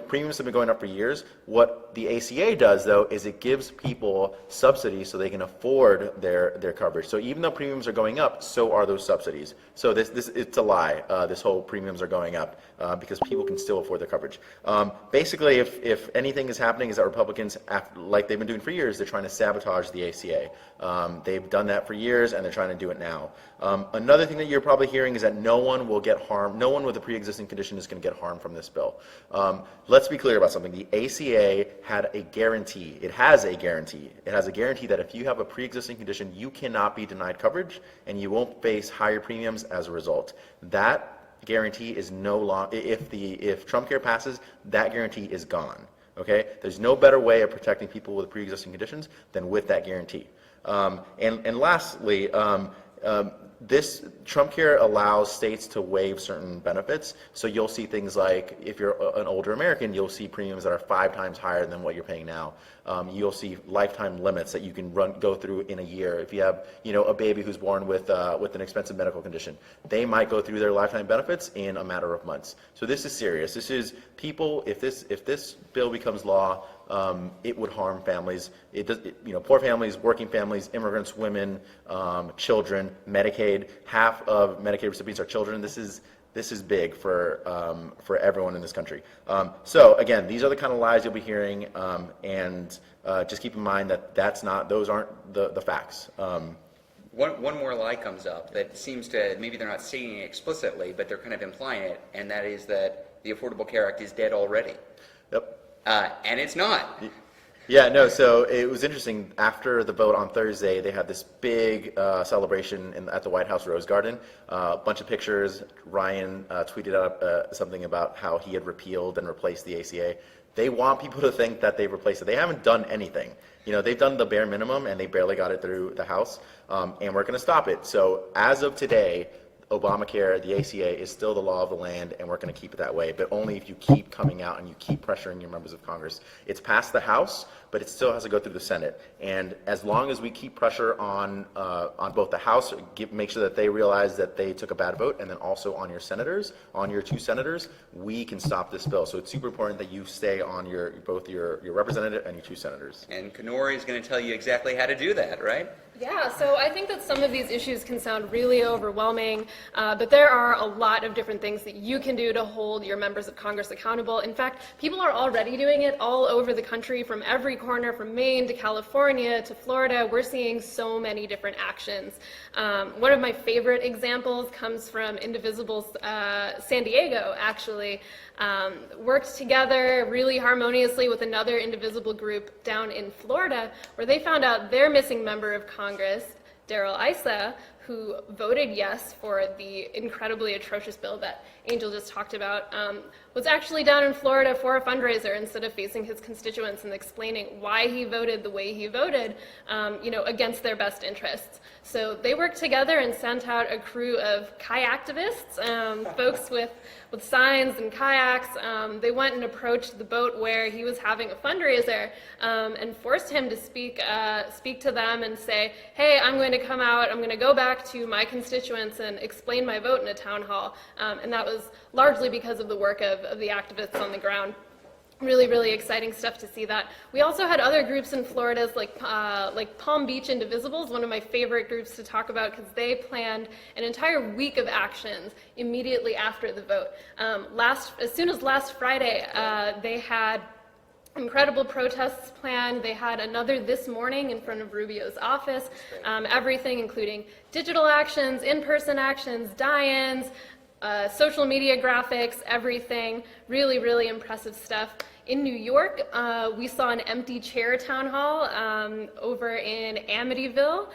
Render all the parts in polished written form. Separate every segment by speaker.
Speaker 1: premiums have been going up for years. What the ACA does, though, is it gives people subsidies so they can afford their coverage. So even though premiums are going up, so are those subsidies. So this it's a lie. This whole premiums are going up because people can still afford their coverage. Basically, if anything is happening, is that Republicans, like they've been doing for years, they're trying to sabotage the ACA. They've done that for years, and they're trying to do it now. Another thing that you're probably hearing is that no one will get harmed. No one with a pre-existing condition is going to get harmed from this bill. Let's be clear about something. The ACA had a guarantee. It has a guarantee. It has a guarantee that if you have a pre-existing condition, you cannot be denied coverage, and you won't face higher premiums as a result. That guarantee is no longer. If Trump Care passes, that guarantee is gone. Okay? There's no better way of protecting people with pre-existing conditions than with that guarantee. And lastly, this Trump Care allows states to waive certain benefits. So you'll see things like, if you're an older American, you'll see premiums that are 5 times higher than what you're paying now. You'll see lifetime limits that you can go through in a year. If you have, a baby who's born with an expensive medical condition, they might go through their lifetime benefits in a matter of months. So this is serious. This is people. If this bill becomes law, it would harm families. Poor families, working families, immigrants, women, children, Medicaid. Half of Medicaid recipients are children. This is big for everyone in this country. So again, these are the kind of lies you'll be hearing, and just keep in mind that those aren't the facts.
Speaker 2: One more lie comes up that seems to, maybe they're not stating it explicitly, but they're kind of implying it, and that is that the Affordable Care Act is dead already.
Speaker 1: Yep.
Speaker 2: And it's not.
Speaker 1: Yeah, no, so it was interesting. After the vote on Thursday, they had this big celebration at the White House Rose Garden. A bunch of pictures. Ryan tweeted out something about how he had repealed and replaced the ACA. They want people to think that they've replaced it. They haven't done anything. They've done the bare minimum, and they barely got it through the House, and we're going to stop it. So as of today, Obamacare, the ACA, is still the law of the land, and we're going to keep it that way, but only if you keep coming out and you keep pressuring your members of Congress. It's passed the House, but it still has to go through the Senate. And as long as we keep pressure on both the House, make sure that they realize that they took a bad vote, and then also on your senators, on your 2 senators, we can stop this bill. So it's super important that you stay on both your representative and your 2 senators.
Speaker 2: And Kenori is going to tell you exactly how to do that, right?
Speaker 3: Yeah, so I think that some of these issues can sound really overwhelming, but there are a lot of different things that you can do to hold your members of Congress accountable. In fact, people are already doing it all over the country, from every corner, from Maine to California to Florida. We're seeing so many different actions. One of my favorite examples comes from Indivisible's San Diego, actually. Worked together really harmoniously with another Indivisible group down in Florida, where they found out their missing member of Congress, Darrell Issa, who voted yes for the incredibly atrocious bill that Angel just talked about, was actually down in Florida for a fundraiser instead of facing his constituents and explaining why he voted the way he voted, against their best interests. So they worked together and sent out a crew of kayaktivists, folks with signs and kayaks. They went and approached the boat where he was having a fundraiser, and forced him to speak to them and say, hey, I'm going to come out, I'm going to go back to my constituents and explain my vote in a town hall. And that was largely because of the work of the activists on the ground. Really, really exciting stuff to see that. We also had other groups in Florida, like Palm Beach Indivisibles, one of my favorite groups to talk about, because they planned an entire week of actions immediately after the vote. As soon as last Friday, they had incredible protests planned. They had another this morning in front of Rubio's office. Everything including digital actions, in-person actions, die-ins, social media graphics, everything. Really, really impressive stuff. In New York, we saw an empty chair town hall over in Amityville.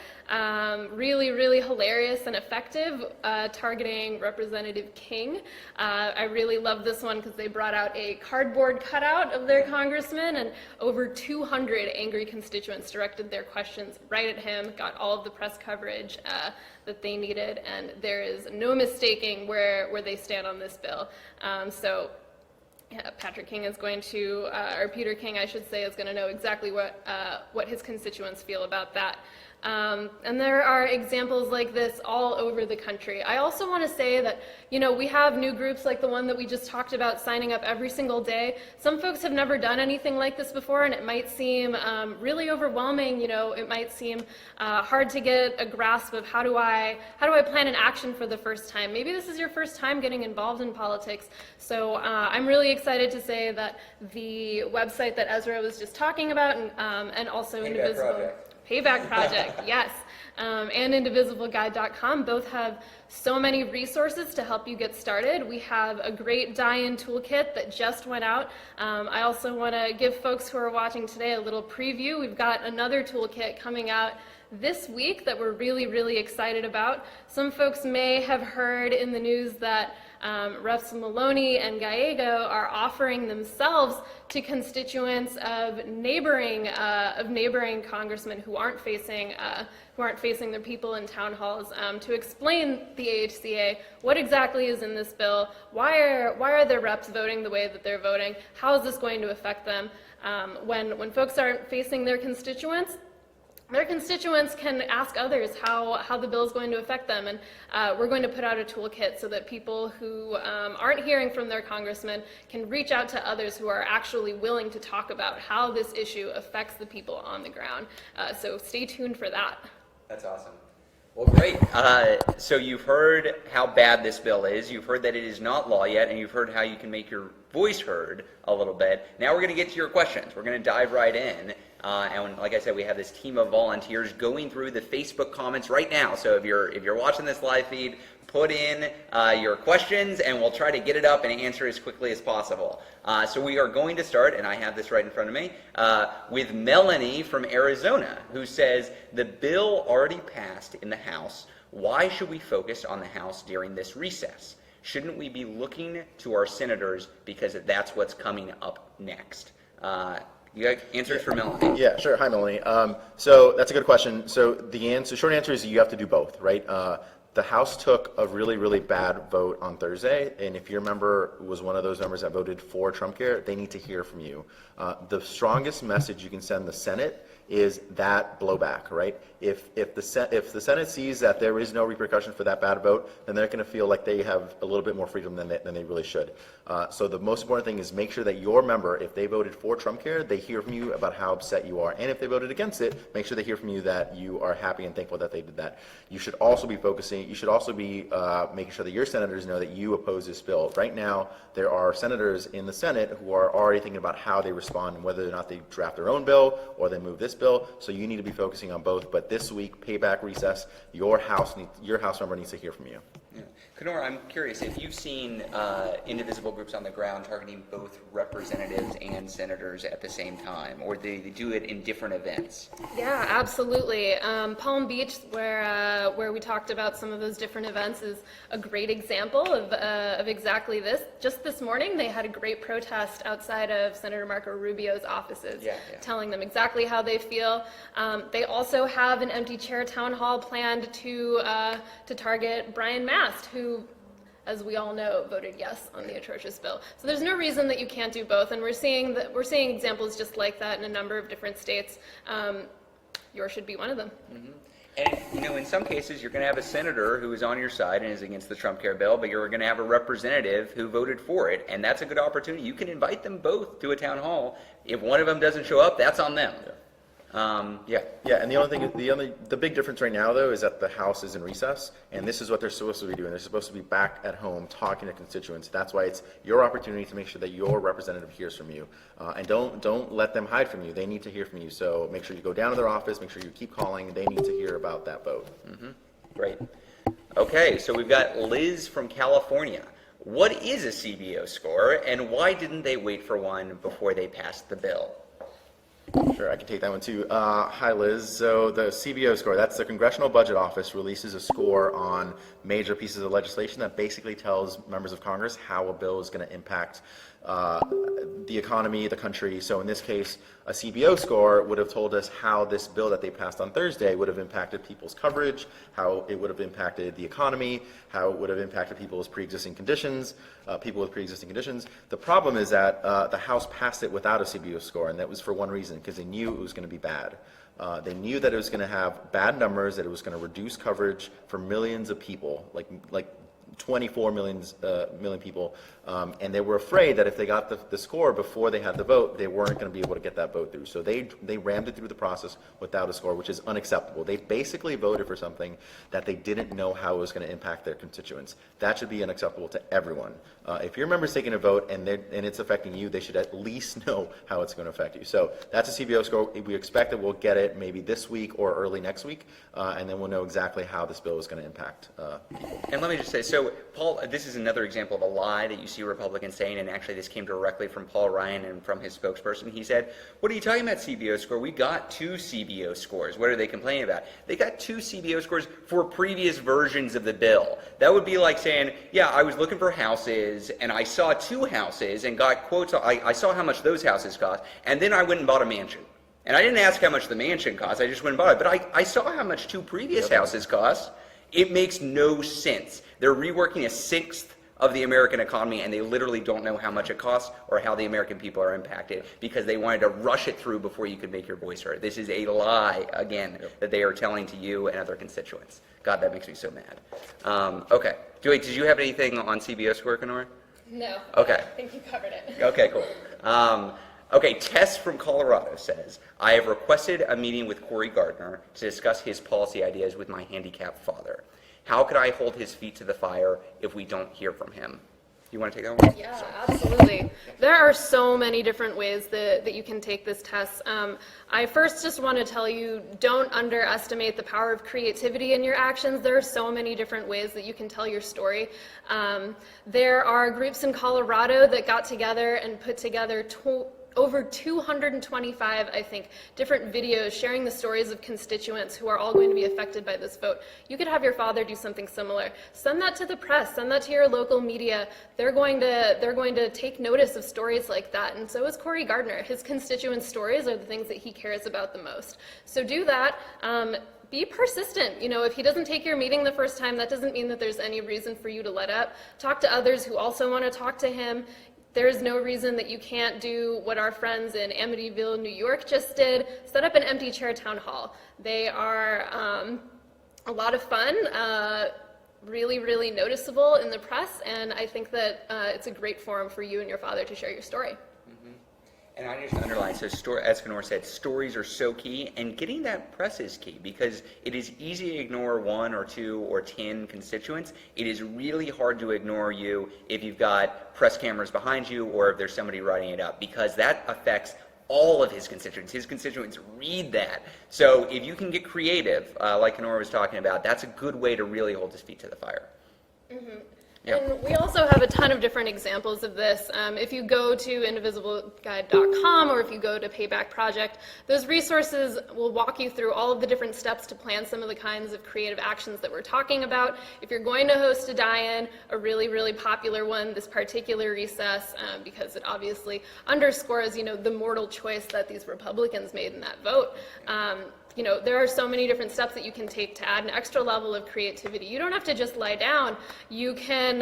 Speaker 3: Really, really hilarious and effective, targeting Representative King. I really love this one because they brought out a cardboard cutout of their congressman, and over 200 angry constituents directed their questions right at him, got all of the press coverage that they needed, and there is no mistaking where they stand on this bill. Yeah, Patrick King is going to, or Peter King, I should say, is going to know exactly what his constituents feel about that. And there are examples like this all over the country. I also want to say that, we have new groups like the one that we just talked about signing up every single day. Some folks have never done anything like this before, and it might seem really overwhelming. It might seem hard to get a grasp of how do I plan an action for the first time. Maybe this is your first time getting involved in politics. So I'm really excited to say that the website that Ezra was just talking about, and also Indivisible. Payback Project, yes, and IndivisibleGuide.com both have so many resources to help you get started. We have a great die-in toolkit that just went out. I also want to give folks who are watching today a little preview. We've got another toolkit coming out this week that we're really, really excited about. Some folks may have heard in the news that Refs Maloney and Gallego are offering themselves to constituents of neighboring congressmen who aren't facing their people in town halls to explain the AHCA, what exactly is in this bill, why are their reps voting the way that they're voting, how is this going to affect them. When folks aren't facing their constituents can ask others how the bill is going to affect them, and we're going to put out a toolkit so that people who aren't hearing from their congressman can reach out to others who are actually willing to talk about how this issue affects the people on the ground. So stay tuned for that.
Speaker 2: That's awesome. Well, great. So you've heard how bad this bill is. You've heard that it is not law yet, and you've heard how you can make your voice heard a little bit. Now we're going to get to your questions. We're going to dive right in. And like I said, we have this team of volunteers going through the Facebook comments right now. So if you're watching this live feed, put in your questions, and we'll try to get it up and answer as quickly as possible. So we are going to start, and I have this right in front of me, with Melanie from Arizona, who says, the bill already passed in the House. Why should we focus on the House during this recess? Shouldn't we be looking to our senators because that's what's coming up next? You got answers for Melanie?
Speaker 1: Yeah, sure. Hi, Melanie. So that's a good question. So the short answer is you have to do both, right? The House took a really, really bad vote on Thursday, and if your member was one of those members that voted for Trump Care, they need to hear from you. The strongest message you can send the Senate is that blowback, right? If the Senate sees that there is no repercussion for that bad vote, then they're going to feel like they have a little bit more freedom than they really should. So the most important thing is make sure that your member, if they voted for Trump Care, they hear from you about how upset you are. And if they voted against it, make sure they hear from you that you are happy and thankful that they did that. You should also be making sure that your senators know that you oppose this bill. Right now, there are senators in the Senate who are already thinking about how they respond and whether or not they draft their own bill or they move this bill. So you need to be focusing on both. But this week, payback recess, your House member needs to hear from you.
Speaker 2: Yeah. Kenora, I'm curious if you've seen indivisible groups on the ground targeting both representatives and senators at the same time, or they do it in different events.
Speaker 3: Yeah, absolutely. Palm Beach, where we talked about some of those different events, is a great example of exactly this. Just this morning, they had a great protest outside of Senator Marco Rubio's offices, telling them exactly how they feel. They also have an empty chair town hall planned to target Brian Mast, who, as we all know, voted yes on the atrocious bill. So there's no reason that you can't do both, and we're seeing examples just like that in a number of different states. Yours should be one of them.
Speaker 2: Mm-hmm. And, in some cases, you're going to have a senator who is on your side and is against the Trump Care bill, but you're going to have a representative who voted for it, and that's a good opportunity. You can invite them both to a town hall. If one of them doesn't show up, that's on them. And the big difference right now, though, is that the House is in recess, and this is what they're supposed to be doing. They're supposed to be back at home talking to constituents. That's why it's your opportunity to make sure that your representative hears from you, and don't let them hide from you. They need to hear from you. So make sure you go down to their office. Make sure you keep calling. They need to hear about that vote. Mm-hmm. Great. Okay, so we've got Liz from California. What is a CBO score, and why didn't they wait for one before they passed the bill?
Speaker 1: Sure, I can take that one too. Hi, Liz. So the CBO score, that's the Congressional Budget Office, releases a score on major pieces of legislation that basically tells members of Congress how a bill is going to impact the economy, the country. So in this case, a CBO score would have told us how this bill that they passed on Thursday would have impacted people's coverage, how it would have impacted the economy, how it would have impacted people's pre-existing conditions, people with pre-existing conditions. The problem is that the House passed it without a CBO score, and that was for one reason, because they knew it was going to be bad. They knew that it was going to have bad numbers, that it was going to reduce coverage for millions of people, like 24 million people, and they were afraid that if they got the score before they had the vote, they weren't going to be able to get that vote through. So they rammed it through the process without a score, which is unacceptable. They basically voted for something that they didn't know how it was going to impact their constituents. That should be unacceptable to everyone. If your member's taking a vote and it's affecting you, they should at least know how it's going to affect you. So that's a CBO score. We expect that we'll get it maybe this week or early next week, and then we'll know exactly how this bill is going to impact people.
Speaker 2: And let me just say, so Paul, this is another example of a lie that you see Republicans saying, and actually this came directly from Paul Ryan and from his spokesperson. He said, what are you talking about CBO score? We got 2 CBO scores. What are they complaining about? They got 2 CBO scores for previous versions of the bill. That would be like saying, yeah, I was looking for houses, and I saw 2 houses and got quotes. I saw how much those houses cost, and then I went and bought a mansion. And I didn't ask how much the mansion cost. I just went and bought it. But I saw how much 2 previous houses cost. It makes no sense. They're reworking a sixth of the American economy, and they literally don't know how much it costs or how the American people are impacted because they wanted to rush it through before you could make your voice heard. This is a lie, again, that they are telling to you and other constituents. God, that makes me so mad. Okay. Did you have anything on CBO score, Kenora?
Speaker 3: No.
Speaker 2: Okay.
Speaker 3: I think you covered it.
Speaker 2: Okay, cool. Okay, Tess from Colorado says, I have requested a meeting with Cory Gardner to discuss his policy ideas with my handicapped father. How could I hold his feet to the fire if we don't hear from him? You want to take that one?
Speaker 3: Yeah, absolutely. There are so many different ways that you can take this test. I first just want to tell you, don't underestimate the power of creativity in your actions. There are so many different ways that you can tell your story. There are groups in Colorado that got together and put together over 225, I think, different videos sharing the stories of constituents who are all going to be affected by this vote. You could have your father do something similar. Send that to the press, send that to your local media. They're going to take notice of stories like that, and so is Cory Gardner. His constituents' stories are the things that he cares about the most. So do that. Be persistent. You know, if he doesn't take your meeting the first time, that doesn't mean that there's any reason for you to let up. Talk to others who also want to talk to him. There is no reason that you can't do what our friends in Amityville, New York just did, set up an empty chair town hall. They are a lot of fun, really, really noticeable in the press, and I think that it's a great forum for you and your father to share your story.
Speaker 2: And I just underline, so as Kenora said, stories are so key, and getting that press is key because it is easy to ignore 1 or 2 or 10 constituents. It is really hard to ignore you if you've got press cameras behind you or if there's somebody writing it up because that affects all of his constituents. His constituents read that. So if you can get creative, like Kenora was talking about, that's a good way to really hold his feet to the fire.
Speaker 3: Mm-hmm.
Speaker 2: Yeah.
Speaker 3: And we also have a ton of different examples of this. If you go to indivisibleguide.com or if you go to Payback Project, those resources will walk you through all of the different steps to plan some of the kinds of creative actions that we're talking about. If you're going to host a die-in, a really, really popular one this particular recess, because it obviously underscores, you know, the mortal choice that these Republicans made in that vote. You know, there are so many different steps that you can take to add an extra level of creativity. You don't have to just lie down. You can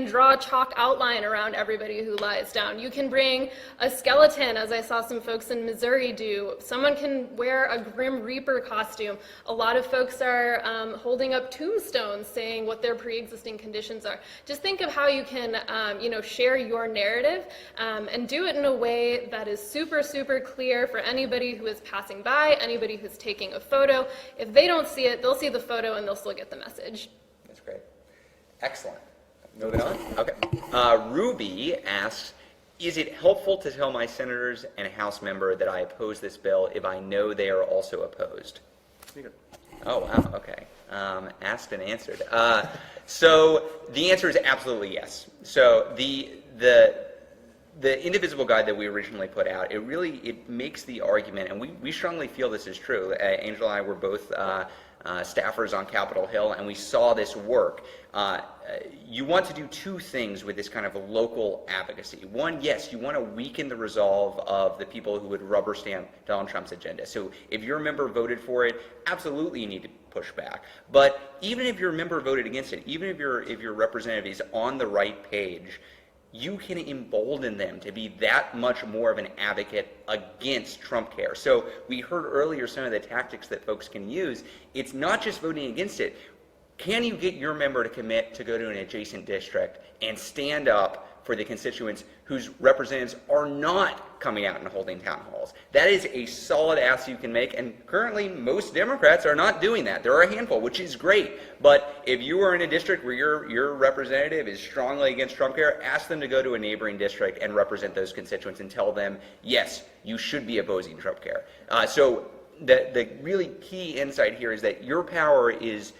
Speaker 3: draw a chalk outline around everybody who lies down. You can bring a skeleton, as I saw some folks in Missouri do. Someone can wear a Grim Reaper costume. A lot of folks are holding up tombstones saying what their pre-existing conditions are. Just think of how you can, you know, share your narrative and do it in a way that is super, super clear for anybody who is passing by, anybody who's taking a photo. If they don't see it, they'll see the photo and they'll still get the message.
Speaker 2: That's great. Excellent. Moving on. Okay. Ruby asks, is it helpful to tell my senators and House member that I oppose this bill if I know they are also opposed? Oh, wow. Okay. Asked and answered. So the answer is absolutely yes. So the Indivisible Guide that we originally put out, it makes the argument, and we strongly feel this is true. Angela and I were both staffers on Capitol Hill, and we saw this work. You want to do two things with this kind of a local advocacy. One, yes, you want to weaken the resolve of the people who would rubber stamp Donald Trump's agenda. So if your member voted for it, absolutely you need to push back. But even if your member voted against it, even if your representative is on the right page, you can embolden them to be that much more of an advocate against Trump care. So we heard earlier some of the tactics that folks can use. It's not just voting against it. Can you get your member to commit to go to an adjacent district and stand up for the constituents whose representatives are not coming out and holding town halls? That is a solid ask you can make, and currently most Democrats are not doing that. There are a handful, which is great, but if you are in a district where your representative is strongly against Trump care, ask them to go to a neighboring district and represent those constituents and tell them, yes, you should be opposing Trump care. So the really key insight here is that your power is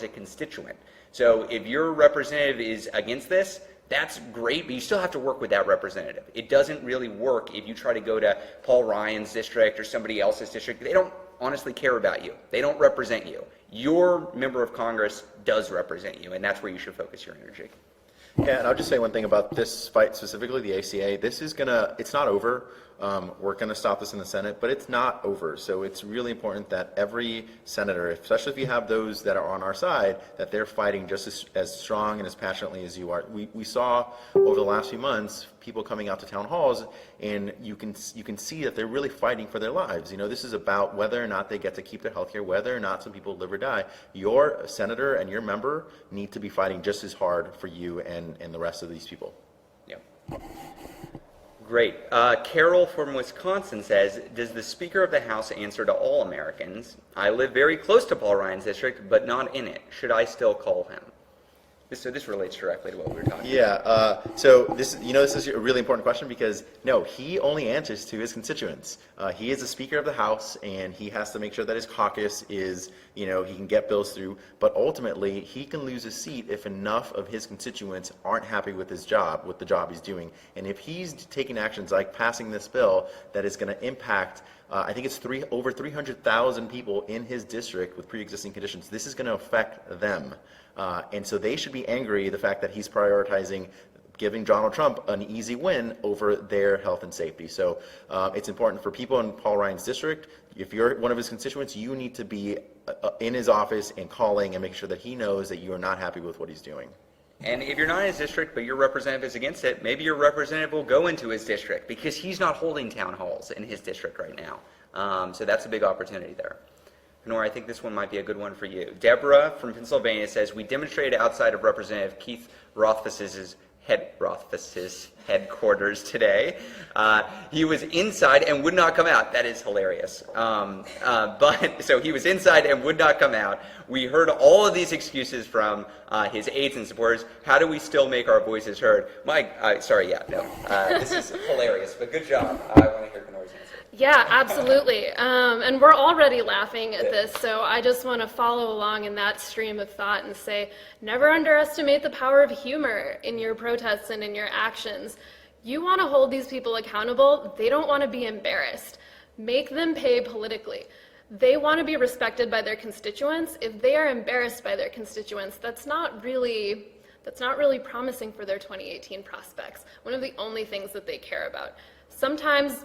Speaker 2: a constituent. So if your representative is against this, that's great, but you still have to work with that representative. It doesn't really work if you try to go to Paul Ryan's district or somebody else's district. They don't honestly care about you. They don't represent you. Your member of Congress does represent you, and that's where you should focus your energy.
Speaker 1: Yeah, and I'll just say one thing about this fight specifically, the ACA. It's not over. We're going to stop this in the Senate, but it's not over. So it's really important that every senator, especially if you have those that are on our side, that they're fighting just as strong and as passionately as you are. We saw over the last few months people coming out to town halls, and you can see that they're really fighting for their lives. You know, this is about whether or not they get to keep their health care, whether or not some people live or die. Your senator and your member need to be fighting just as hard for you and the rest of these people.
Speaker 2: Yeah. Great. Carol from Wisconsin says, does the Speaker of the House answer to all Americans? I live very close to Paul Ryan's district, but not in it. Should I still call him? So this relates directly to what we were talking about.
Speaker 1: Yeah, so this is a really important question because, no, he only answers to his constituents. He is the Speaker of the House, and he has to make sure that his caucus is, he can get bills through, but ultimately he can lose his seat if enough of his constituents aren't happy with his job, with the job he's doing. And if he's taking actions like passing this bill that is going to impact I think it's over 300,000 people in his district with pre-existing conditions. This is going to affect them. And so they should be angry the fact that he's prioritizing giving Donald Trump an easy win over their health and safety. So it's important for people in Paul Ryan's district. If you're one of his constituents, you need to be in his office and calling and make sure that he knows that you are not happy with what he's doing.
Speaker 2: And if you're not in his district, but your representative is against it, maybe your representative will go into his district because he's not holding town halls in his district right now. So that's a big opportunity there. Nora, I think this one might be a good one for you. Deborah from Pennsylvania says, we demonstrated outside of Representative Keith Rothfuss's headquarters today. He was inside and would not come out. That is hilarious. So he was inside and would not come out. We heard all of these excuses from his aides and supporters. How do we still make our voices heard? Mike, this is hilarious, but good job. I want to hear Nora's answer.
Speaker 3: Yeah, absolutely. And we're already laughing at this, so I just want to follow along in that stream of thought and say, never underestimate the power of humor in your protests and in your actions. You want to hold these people accountable. They don't want to be embarrassed. Make them pay politically. They want to be respected by their constituents. If they are embarrassed by their constituents, that's not really promising for their 2018 prospects. One of the only things that they care about. Sometimes,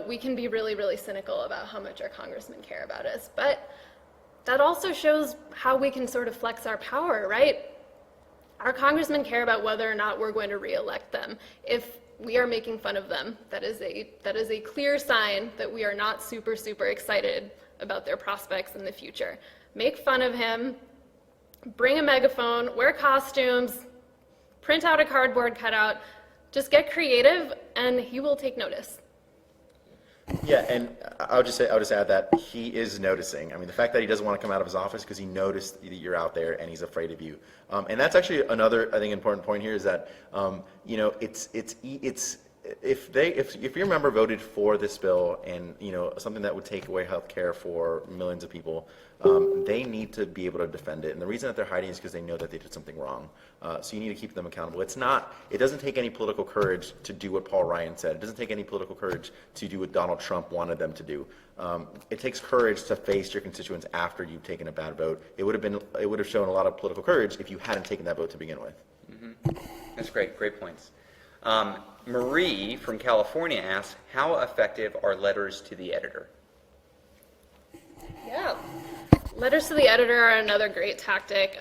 Speaker 3: we can be really, really cynical about how much our congressmen care about us, but that also shows how we can sort of flex our power, right? Our congressmen care about whether or not we're going to re-elect them. If we are making fun of them, that is a clear sign that we are not super, super excited about their prospects in the future. Make fun of him, bring a megaphone, wear costumes, print out a cardboard cutout, just get creative, and he will take notice.
Speaker 1: Yeah, and I'll just add that he is noticing. I mean, the fact that he doesn't want to come out of his office because he noticed that you're out there and he's afraid of you. And that's actually another, I think, important point here is that, if your member voted for this bill and, something that would take away health care for millions of people, they need to be able to defend it. And the reason that they're hiding is because they know that they did something wrong. So you need to keep them accountable. It doesn't take any political courage to do what Paul Ryan said. It doesn't take any political courage to do what Donald Trump wanted them to do. It takes courage to face your constituents after you've taken a bad vote. It would have shown a lot of political courage if you hadn't taken that vote to begin with.
Speaker 2: That's great points. Marie from California asks, how effective are letters to the editor?
Speaker 3: Yeah. Letters to the editor are another great tactic.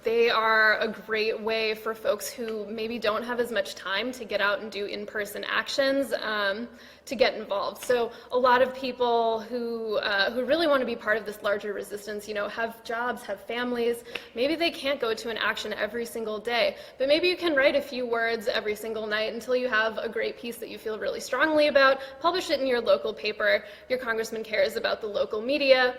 Speaker 3: They are a great way for folks who maybe don't have as much time to get out and do in-person actions to get involved. So a lot of people who really want to be part of this larger resistance, have jobs, have families. Maybe they can't go to an action every single day, but maybe you can write a few words every single night until you have a great piece that you feel really strongly about. Publish it in your local paper. Your congressman cares about the local media.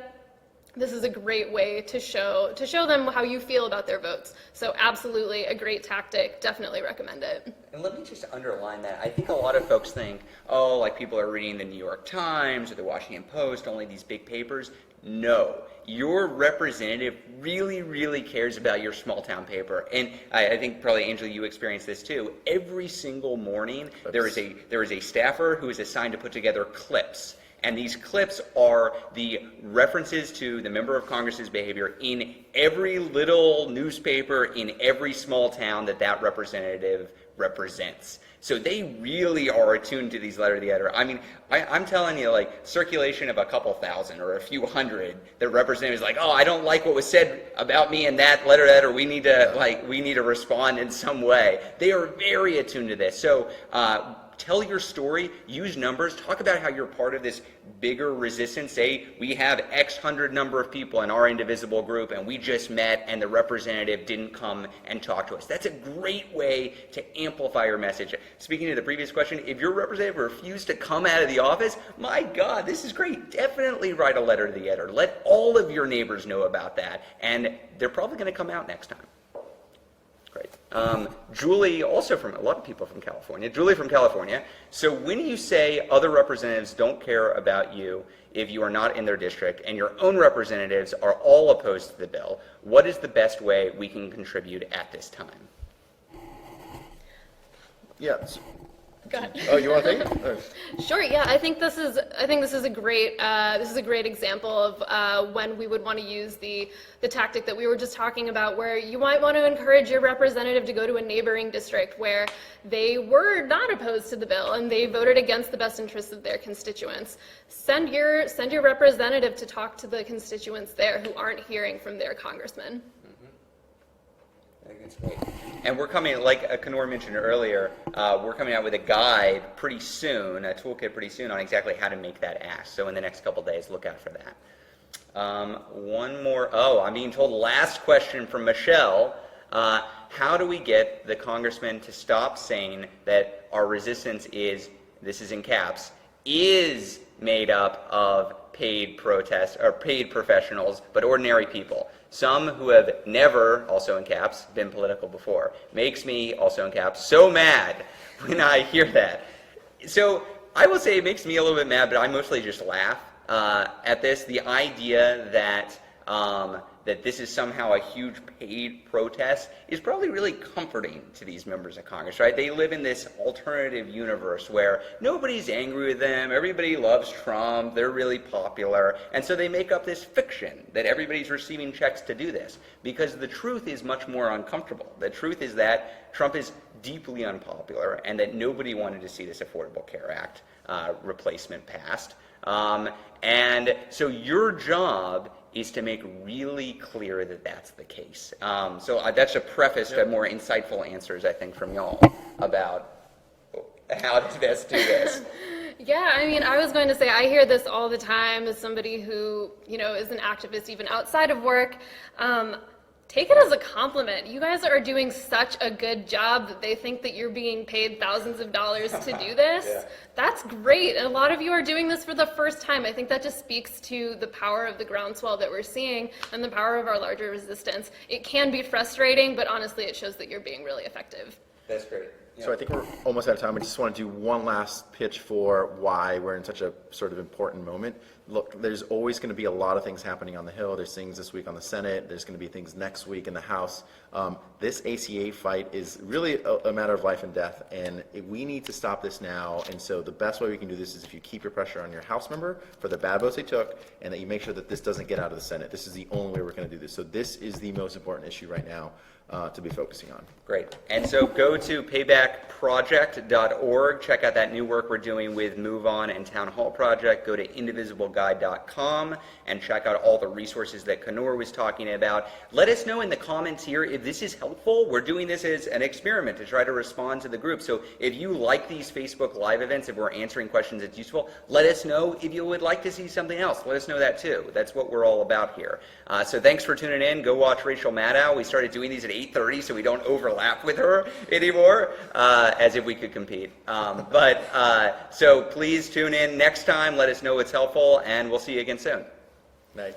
Speaker 3: This is a great way to show them how you feel about their votes. So absolutely a great tactic. Definitely recommend it.
Speaker 2: And let me just underline that. I think a lot of folks think, like people are reading the New York Times or the Washington Post, only these big papers. No. Your representative really, really cares about your small town paper. And I think probably, Angela, you experience this too. Every single morning, there is a staffer who is assigned to put together clips. And these clips are the references to the member of Congress's behavior in every little newspaper in every small town that representative represents. So they really are attuned to these letter to the editor. I mean, I'm telling you, circulation of a couple thousand or a few hundred, the representative is like, I don't like what was said about me in that letter to editor. We need to respond in some way. They are very attuned to this. So, tell your story, use numbers, talk about how you're part of this bigger resistance. Say, we have X hundred number of people in our indivisible group and we just met and the representative didn't come and talk to us. That's a great way to amplify your message. Speaking to the previous question, if your representative refused to come out of the office, my God, this is great. Definitely write a letter to the editor. Let all of your neighbors know about that, and they're probably going to come out next time. Great. Julie, also from a lot of people from California. Julie from California. So when you say other representatives don't care about you if you are not in their district and your own representatives are all opposed to the bill, what is the best way we can contribute at this time?
Speaker 1: Yeah.
Speaker 3: Go ahead.
Speaker 1: Oh, you want to take it?
Speaker 3: Sure. Yeah, I think this is a great example of when we would want to use the tactic that we were just talking about, where you might want to encourage your representative to go to a neighboring district where they were not opposed to the bill and they voted against the best interests of their constituents. Send your representative to talk to the constituents there who aren't hearing from their congressman.
Speaker 2: I think that's great. And we're coming, like Kanor mentioned earlier, we're coming out with a guide pretty soon, a toolkit pretty soon on exactly how to make that ask. So in the next couple days, look out for that. One more. I'm being told last question from Michelle. How do we get the congressman to stop saying that our resistance is, this is in caps, is made up of paid protests or paid professionals, but ordinary people? Some who have never, also in caps, been political before. Makes me, also in caps, so mad when I hear that. So I will say it makes me a little bit mad, but I mostly just laugh at this. The idea that that this is somehow a huge paid protest is probably really comforting to these members of Congress, right? They live in this alternative universe where nobody's angry with them, everybody loves Trump, they're really popular, and so they make up this fiction that everybody's receiving checks to do this, because the truth is much more uncomfortable. The truth is that Trump is deeply unpopular and that nobody wanted to see this Affordable Care Act replacement passed. And so your job is to make really clear that that's the case. So that's a preface to more insightful answers, I think, from y'all about how to best do this.
Speaker 3: Yeah, I mean, I was going to say, I hear this all the time as somebody who, is an activist even outside of work. Take it as a compliment. You guys are doing such a good job that they think that you're being paid thousands of dollars to do this. Yeah. That's great. And a lot of you are doing this for the first time. I think that just speaks to the power of the groundswell that we're seeing and the power of our larger resistance. It can be frustrating, but honestly, it shows that you're being really effective.
Speaker 2: That's great.
Speaker 1: So I think we're almost out of time. I just want to do one last pitch for why we're in such a sort of important moment. Look, there's always going to be a lot of things happening on the Hill. There's things this week on the Senate. There's going to be things next week in the House. This ACA fight is really a matter of life and death, and we need to stop this now. And so the best way we can do this is if you keep your pressure on your House member for the bad votes they took, and that you make sure that this doesn't get out of the Senate. This is the only way we're going to do this. So this is the most important issue right now to be focusing on.
Speaker 2: Great. And so go to paybackproject.org. Check out that new work we're doing with Move On and Town Hall Project. Go to indivisibleguide.com and check out all the resources that Kanur was talking about. Let us know in the comments here if this is helpful. We're doing this as an experiment to try to respond to the group. So if you like these Facebook Live events, if we're answering questions that's useful, let us know. If you would like to see something else, let us know that too. That's what we're all about here. So thanks for tuning in. Go watch Rachel Maddow. We started doing these at 8:30 so we don't overlap with her anymore, as if we could compete. So please tune in next time. Let us know what's helpful, and we'll see you again soon.
Speaker 1: Night.